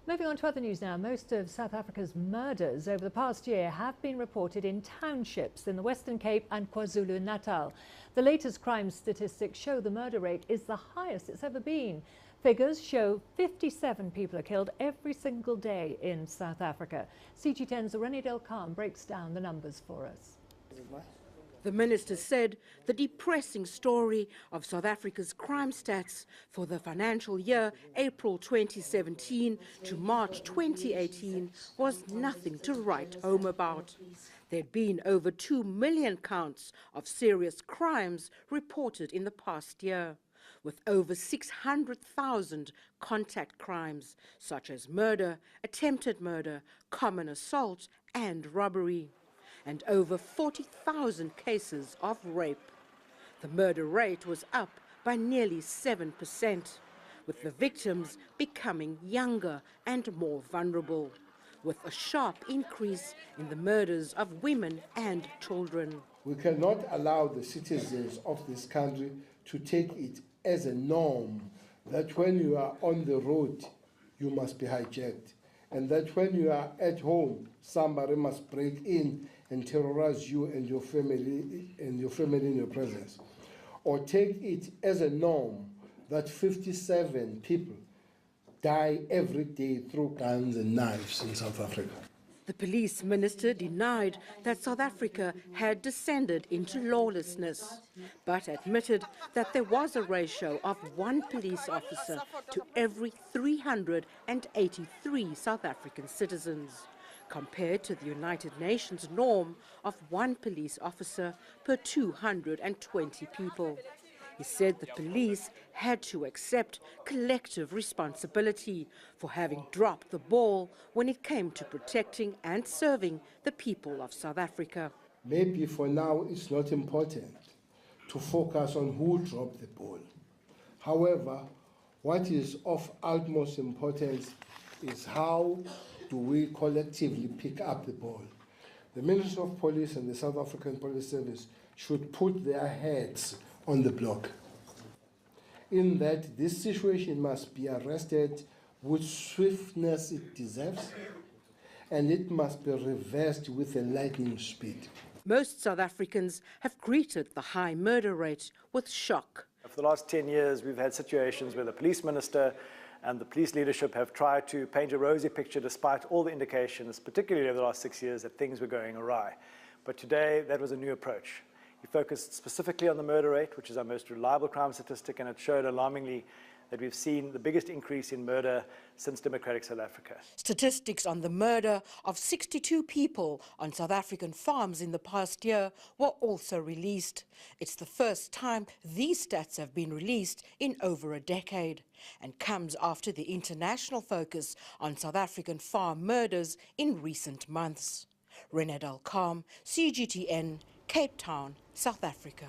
Moving on to other news now, most of South Africa's murders over the past year have been reported in townships in the Western Cape and KwaZulu-Natal. The latest crime statistics show the murder rate is the highest it's ever been. Figures show 57 people are killed every single day in South Africa. CG10's Renée Delcambre breaks down the numbers for us. The minister said the depressing story of South Africa's crime stats for the financial year April 2017 to March 2018 was nothing to write home about. There'd been over 2 million counts of serious crimes reported in the past year, with over 600,000 contact crimes such as murder, attempted murder, common assault and robbery, and over 40,000 cases of rape. The murder rate was up by nearly 7%, with the victims becoming younger and more vulnerable, with a sharp increase in the murders of women and children. We cannot allow the citizens of this country to take it as a norm that when you are on the road, you must be hijacked, and that when you are at home, somebody must break in and terrorize you and your family in your presence. Or take it as a norm that 57 people die every day through guns and knives in South Africa. The police minister denied that South Africa had descended into lawlessness, but admitted that there was a ratio of 1 police officer to every 383 South African citizens, compared to the United Nations norm of 1 police officer per 220 people. He said the police had to accept collective responsibility for having dropped the ball when it came to protecting and serving the people of South Africa. Maybe for now it's not important to focus on who dropped the ball. However, what is of utmost importance is how do we collectively pick up the ball. The Ministry of Police and the South African Police Service should put their heads on the block, in that this situation must be arrested with swiftness it deserves, and it must be reversed with a lightning speed. Most South Africans have greeted the high murder rate with shock. For the last 10 years, we've had situations where the police minister and the police leadership have tried to paint a rosy picture despite all the indications, particularly over the last 6 years, that things were going awry. But today, that was a new approach. He focused specifically on the murder rate, which is our most reliable crime statistic, and it showed alarmingly that we've seen the biggest increase in murder since democratic South Africa. Statistics on the murder of 62 people on South African farms in the past year were also released. It's the first time these stats have been released in over a decade, and comes after the international focus on South African farm murders in recent months. Renée Delcambre, CGTN, Cape Town, South Africa.